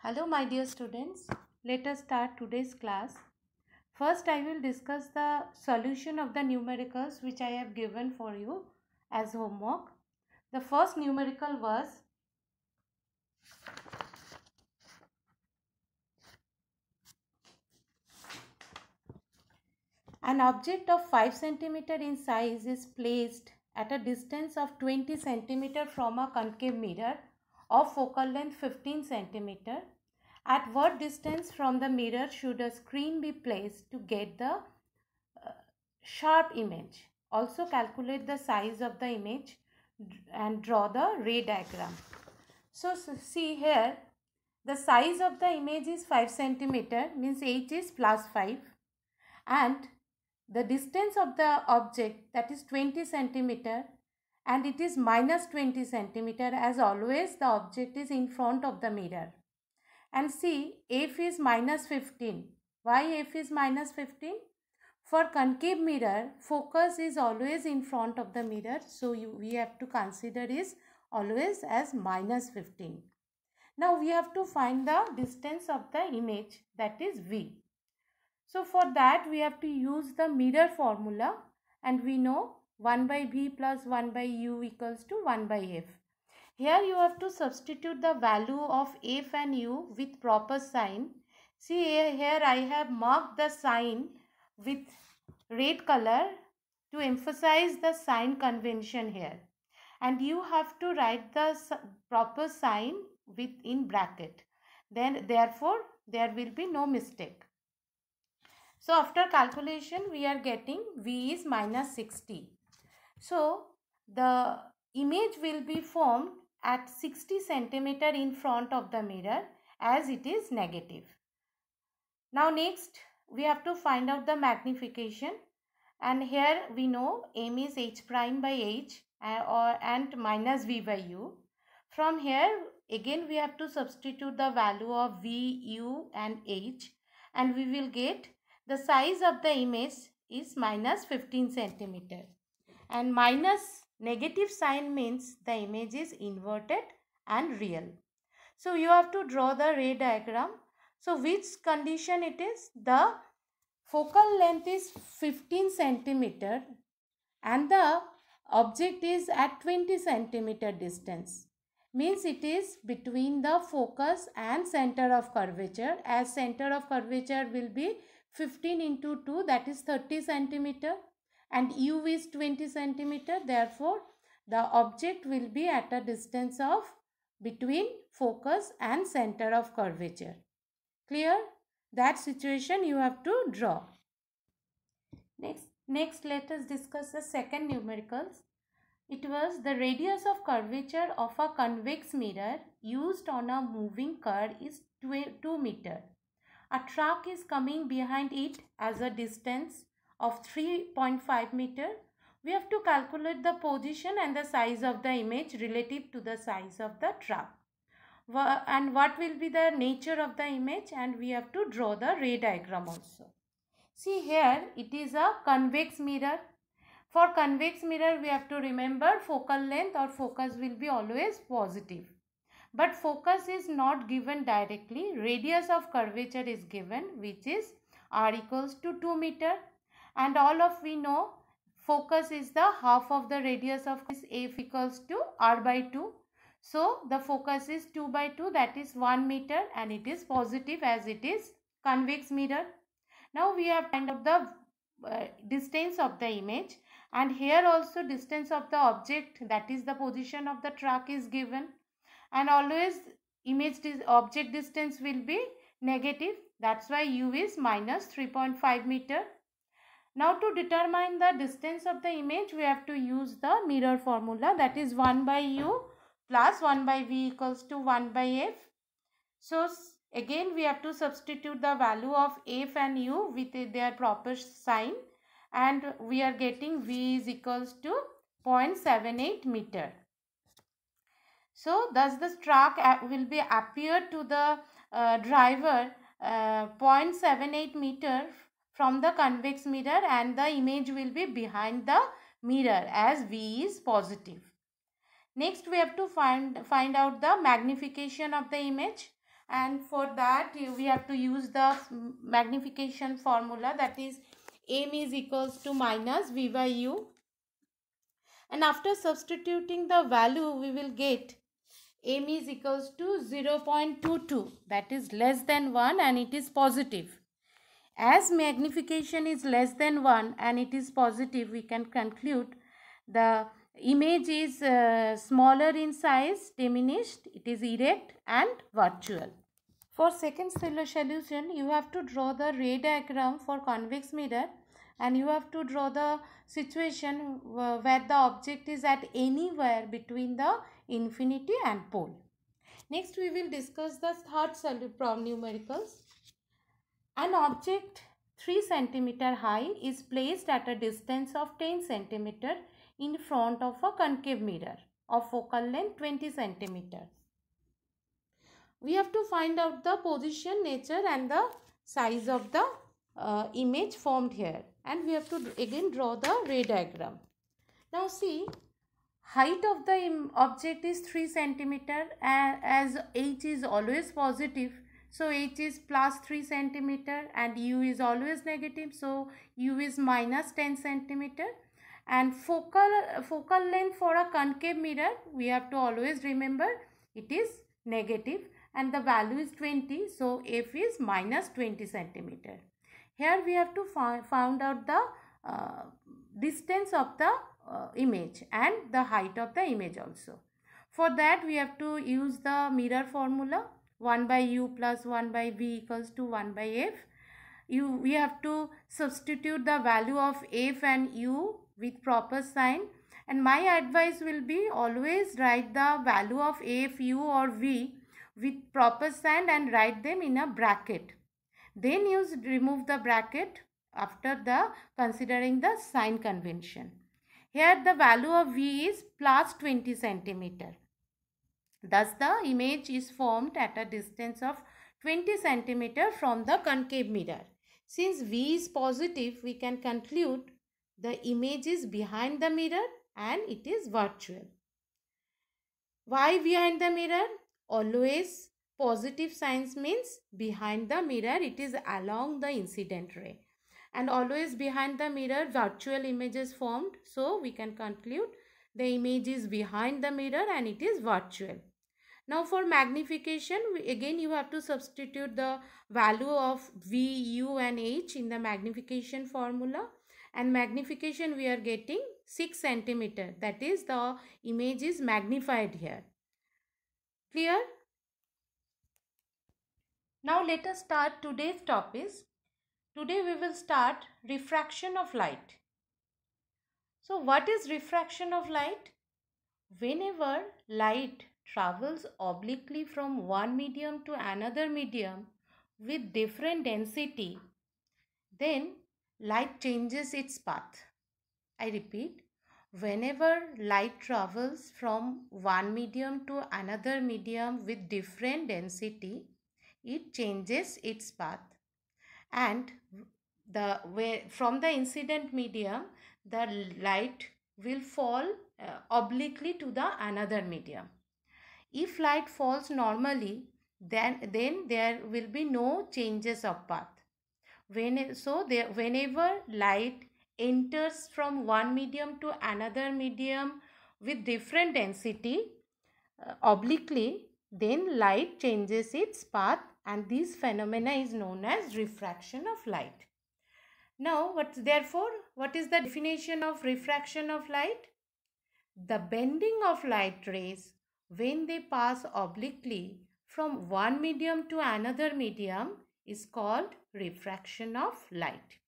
Hello my dear students, let us start today's class. First I will discuss the solution of the numericals which I have given for you as homework. The first numerical was an object of 5 centimeter in size is placed at a distance of 20 centimeter from a concave mirror of focal length 15 centimeter. At what distance from the mirror should a screen be placed to get the sharp image? Also calculate the size of the image and draw the ray diagram. So see here, the size of the image is 5 centimeter, means h is plus 5, and the distance of the object, that is 20 centimeter, and it is minus 20 centimeter. As always, the object is in front of the mirror. And see, f is minus 15. Why f is minus 15? For concave mirror, focus is always in front of the mirror, so we have to consider is always as minus 15. Now we have to find the distance of the image, that is v. So for that we have to use the mirror formula, and we know 1 by v plus 1 by u equals to 1 by f. Here you have to substitute the value of f and u with proper sign. See here I have marked the sign with red color to emphasize the sign convention here, and you have to write the proper sign with in bracket, then therefore there will be no mistake. So after calculation we are getting v is minus 60. So the image will be formed at 60 centimeter in front of the mirror, as it is negative. Now next we have to find out the magnification, and here we know m is h prime by h and minus v by u. From here again we have to substitute the value of v, u and h, and we will get the size of the image is minus 15 centimeter, and minus negative sign means the image is inverted and real. So you have to draw the ray diagram. So which condition it is? The focal length is 15 centimeter and the object is at 20 centimeter distance. Means it is between the focus and center of curvature, as center of curvature will be 15 into 2, that is 30 centimeter, and u is 20 centimeter. Therefore the object will be at a distance of between focus and center of curvature. Clear? That situation you have to draw. Next let us discuss the second numericals. It was the radius of curvature of a convex mirror used on a moving car is 2 meter. A truck is coming behind it as a distance of 3.5 meter. We have to calculate the position and the size of the image relative to the size of the truck. And what will be the nature of the image, and we have to draw the ray diagram also. See here, it is a convex mirror. For convex mirror we have to remember focal length or focus will be always positive. But focus is not given directly. Radius of curvature is given, which is r equals to 2 meter. And all of we know focus is the half of the radius of this f equals to r by 2. So the focus is 2 by 2, that is 1 meter, and it is positive as it is convex mirror. Now we have found out the distance of the image, and here also distance of the object, that is the position of the truck, is given, and always object distance will be negative. That's why u is minus 3.5 meter. Now to determine the distance of the image we have to use the mirror formula, that is 1 by u plus 1 by v equals to 1 by f. So again we have to substitute the value of f and u with their proper sign, and we are getting v is equals to 0.78 meter. So thus the truck will be appear to the driver 0.78 meter from the convex mirror, and the image will be behind the mirror as v is positive. Next we have to find out the magnification of the image. and for that we have to use the magnification formula, that is m is equals to minus v by u, and after substituting the value we will get m is equals to 0.22, that is less than 1 and it is positive. As magnification is less than 1 and it is positive, we can conclude the image is smaller in size, diminished, it is erect and virtual. For second solution, you have to draw the ray diagram for convex mirror, and you have to draw the situation where the object is at anywhere between the infinity and pole. Next we will discuss the third numericals. An object 3 cm high is placed at a distance of 10 cm in front of a concave mirror of focal length 20 cm. We have to find out the position, nature and the size of the image formed here, and we have to again draw the ray diagram. Now see, height of the object is 3 cm, as h is always positive, so h is plus 3 cm and u is always negative, so u is minus 10 cm. And focal length for a concave mirror, we have to always remember it is negative and the value is 20, so f is minus 20 cm. Here we have to find out the distance of the image and the height of the image also. For that we have to use the mirror formula, 1 by u plus 1 by v equals to 1 by f. We have to substitute the value of f and u with proper sign, and my advice will be always write the value of f, u or v with proper sign and write them in a bracket. Then remove the bracket after the considering the sign convention. Here the value of v is plus 20 cm. Thus the image is formed at a distance of 20 cm from the concave mirror. Since v is positive, we can conclude the image is behind the mirror and it is virtual. Why behind the mirror? Always positive signs means behind the mirror, it is along the incident ray, and always behind the mirror virtual image is formed, so we can conclude the image is behind the mirror and it is virtual. Now for magnification, again you have to substitute the value of v, u and h in the magnification formula, and magnification we are getting 6 cm, that is the image is magnified here. Clear? Now let us start today's topics. Today we will start refraction of light. So what is refraction of light? Whenever light travels obliquely from one medium to another medium with different density, then light changes its path. I repeat, whenever light travels from one medium to another medium with different density, it changes its path, and from the incident medium the light will fall obliquely to the another medium. If light falls normally, then there will be no changes of path. Whenever light enters from one medium to another medium with different density obliquely, then light changes its path, and this phenomena is known as refraction of light. Now, what is the definition of refraction of light? The bending of light rays when they pass obliquely from one medium to another medium is called refraction of light.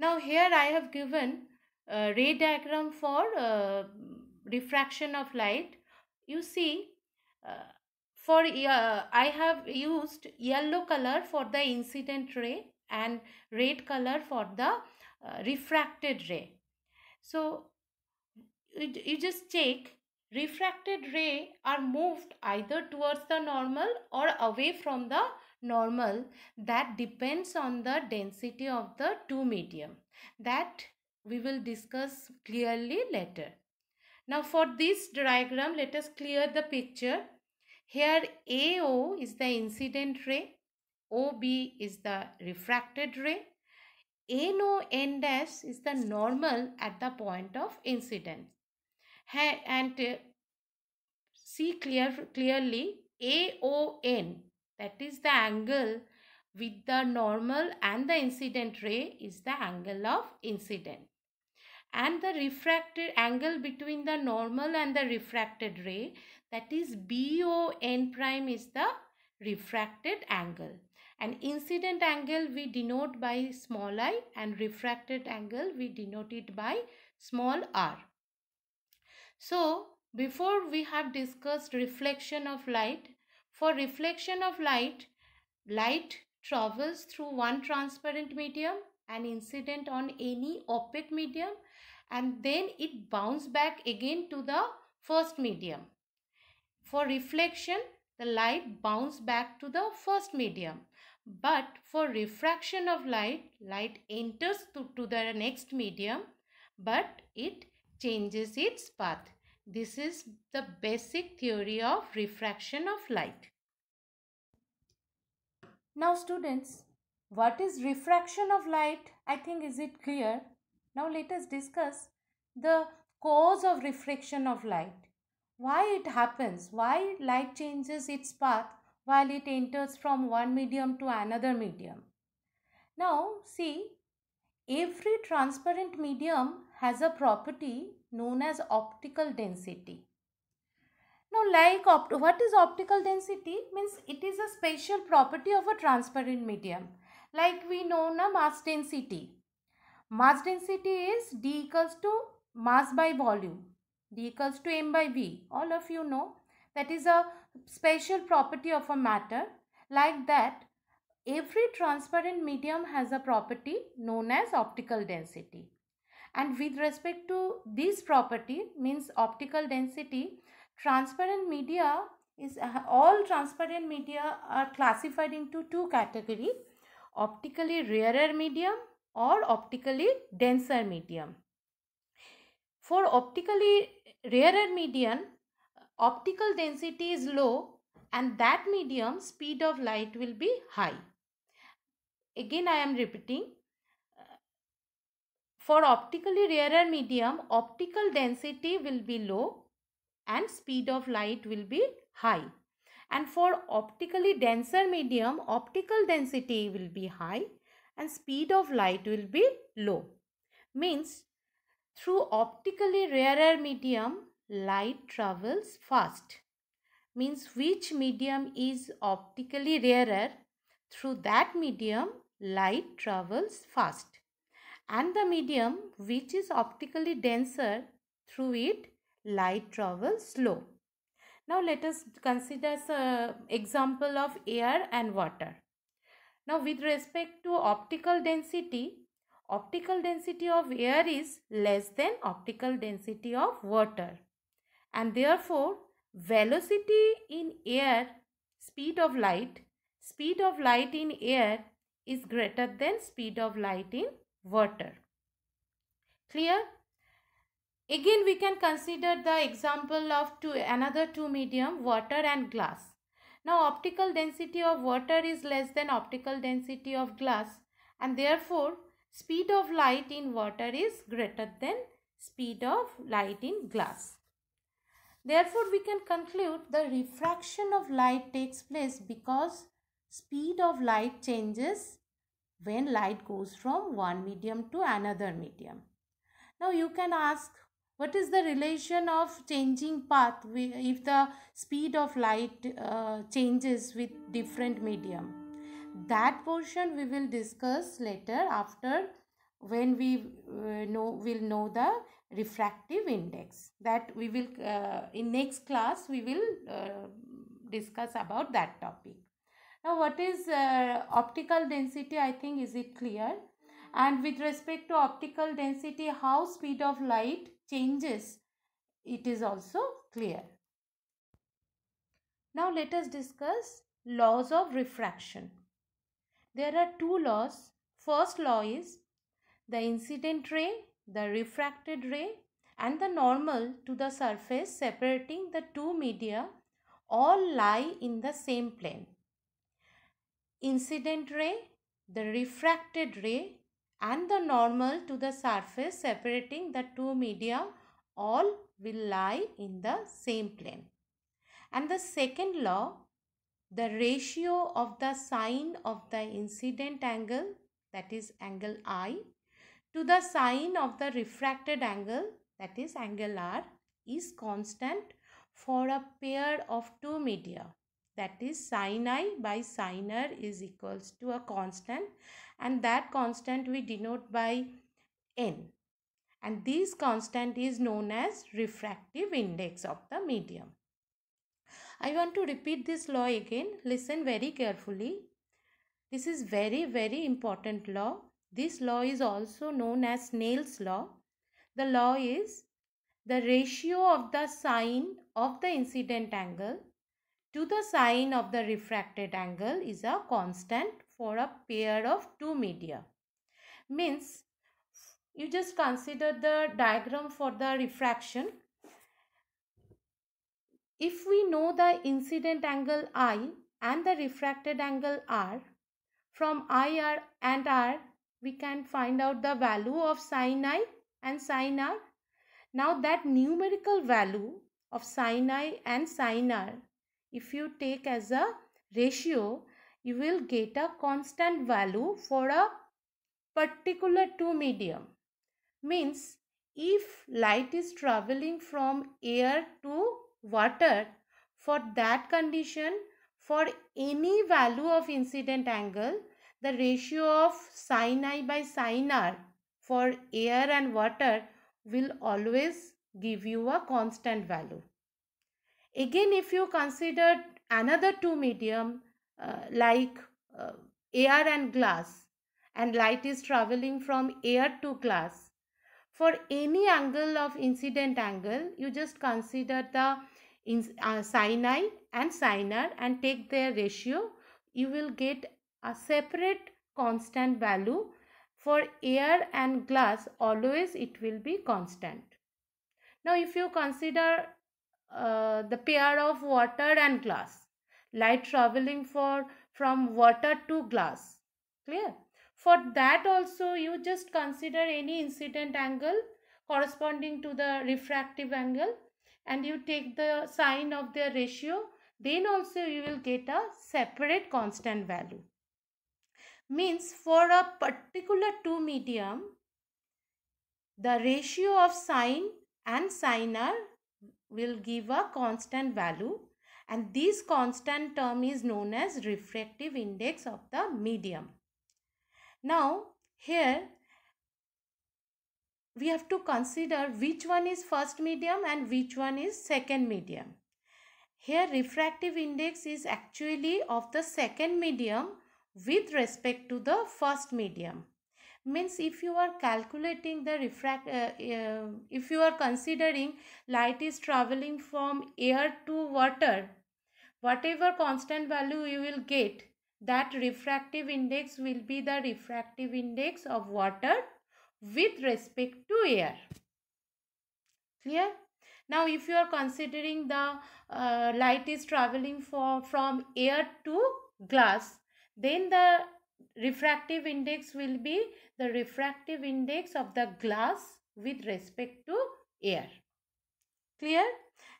Now here I have given a ray diagram for refraction of light. You see, I have used yellow color for the incident ray and red color for the refracted ray. So you just check, refracted ray are moved either towards the normal or away from the normal. That depends on the density of the two medium. That we will discuss clearly later. Now for this diagram, let us clear the picture. Here AO is the incident ray, OB is the refracted ray, NO N dash is the normal at the point of incidence. And see clearly AON, that is the angle with the normal and the incident ray, is the angle of incident. And the refracted angle between the normal and the refracted ray, that is BON prime, is the refracted angle. And incident angle we denote by small I, and refracted angle we denote it by small r. So before we have discussed reflection of light. For reflection of light, light travels through one transparent medium and incident on any opaque medium, and then it bounces back again to the first medium. For reflection, the light bounces back to the first medium. But for refraction of light, light enters to the next medium, but it changes its path. This is the basic theory of refraction of light. Now students, what is refraction of light? I think is it clear? Now let us discuss the cause of refraction of light. Why it happens? Why light changes its path while it enters from one medium to another medium? Now see, every transparent medium has a property known as optical density. Now, what is optical density? Means it is a special property of a transparent medium. Like we know na mass density. Mass density is D equals to mass by volume. D equals to m by v. All of you know that is a special property of a matter. Like that, every transparent medium has a property known as optical density. And with respect to this property, means optical density, transparent media is all transparent media are classified into two categories: optically rarer medium or optically denser medium. For optically rarer medium, optical density is low, and that medium speed of light will be high. Again I am repeating, for optically rarer medium, optical density will be low and speed of light will be high. And for optically denser medium, optical density will be high and speed of light will be low. Means through optically rarer medium, light travels fast. Means which medium is optically rarer, through that medium light travels fast. And the medium which is optically denser, through it light travels slow. Now let us consider the example of air and water. Now with respect to optical density of air is less than optical density of water, and therefore velocity in air, speed of light in air is greater than speed of light in water. Clear? Again we can consider the example of another two medium, water and glass. Now optical density of water is less than optical density of glass, and therefore speed of light in water is greater than speed of light in glass. Therefore we can conclude the refraction of light takes place because speed of light changes when light goes from one medium to another medium. Now you can ask, what is the relation of changing path if the speed of light changes with different medium? That portion we will discuss later, after when we will know the refractive index. That we will in next class we will discuss about that topic. Now what is optical density? I think is it clear? And with respect to optical density, how speed of light changes, it is also clear. Now let us discuss laws of refraction. There are two laws. First law is the incident ray, the refracted ray, and the normal to the surface separating the two media all lie in the same plane. Incident ray, the refracted ray, and the normal to the surface separating the two media all will lie in the same plane. And the second law, the ratio of the sine of the incident angle, that is angle I, to the sine of the refracted angle, that is angle R, is constant for a pair of two media. That is sin I by sin R is equals to a constant, and that constant we denote by n. And this constant is known as refractive index of the medium. I want to repeat this law again. Listen very carefully. This is very important law. This law is also known as Snell's law. The law is the ratio of the sine of the incident angle to the sine of the refracted angle is a constant for a pair of two media. Means you just consider the diagram for the refraction. If we know the incident angle I and the refracted angle R, from IR and R we can find out the value of sin I and sin R. Now that numerical value of sin I and sin R, if you take as a ratio, you will get a constant value for a particular two medium. Means if light is traveling from air to water, for that condition, for any value of incident angle, the ratio of sin I by sin R for air and water will always give you a constant value. Again, if you consider another two medium like air and glass, and light is traveling from air to glass, for any angle of incident angle, you just consider the sin I and sin R and take their ratio. You will get a separate constant value. For air and glass, always it will be constant. Now if you consider the pair of water and glass, light traveling from water to glass, clear? For that also you just consider any incident angle corresponding to the refractive angle and you take the sine of their ratio, then also you will get a separate constant value. Means for a particular two medium, the ratio of sine and sin R will give a constant value, and this constant term is known as refractive index of the medium. Now here we have to consider which one is first medium and which one is second medium. Here refractive index is actually of the second medium with respect to the first medium. Means if you are calculating the if you are considering light is traveling from air to water, whatever constant value you will get, that refractive index will be the refractive index of water with respect to air. Clear? Now if you are considering the light is traveling from air to glass, then the refractive index will be the refractive index of the glass with respect to air. Clear?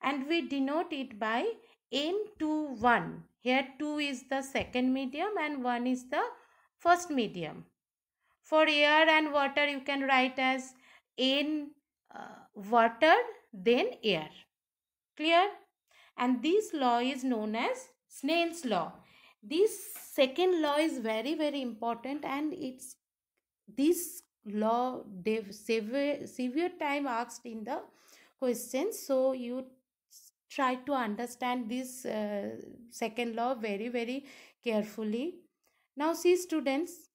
And we denote it by N21. Here 2 is the second medium and 1 is the first medium. For air and water you can write as N water then air. Clear? And this law is known as Snell's law. This second law is very important, and it's this law severe time asked in the questions, so you try to understand this second law very carefully. Now see students,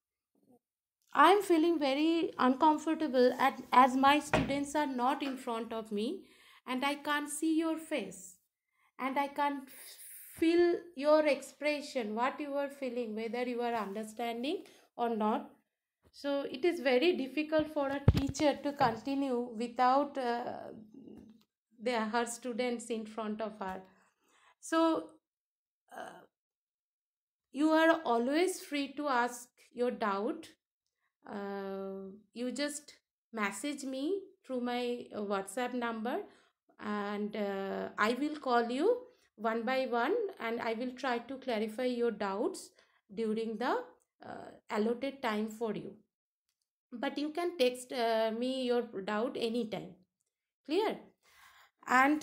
I am feeling very uncomfortable as my students are not in front of me and I can't see your face and I can't feel your expression, what you are feeling, whether you are understanding or not. So it is very difficult for a teacher to continue without her students in front of her. So you are always free to ask your doubt. You just message me through my WhatsApp number, and I will call you one by one, and I will try to clarify your doubts during the allotted time for you. But you can text me your doubt anytime. Clear? And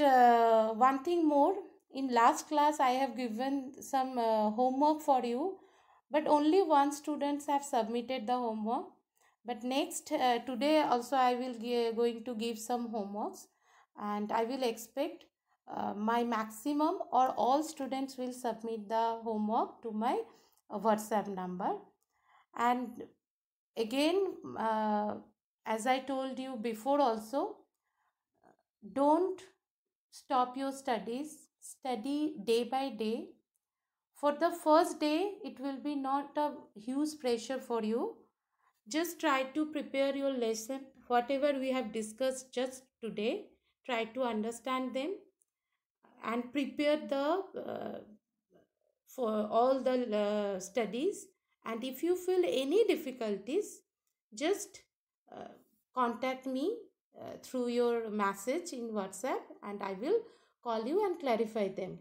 one thing more, in last class I have given some homework for you, but only one students have submitted the homework. But next today also I will going to give some homeworks, and I will expect my maximum or all students will submit the homework to my WhatsApp number. And again, as I told you before also, don't stop your studies. Study day by day. For the first day it will be not a huge pressure for you. Just try to prepare your lesson, whatever we have discussed just today. Try to understand them and prepare the for all the studies. And if you feel any difficulties, just uh, contact me through your message in WhatsApp, and I will call you and clarify them.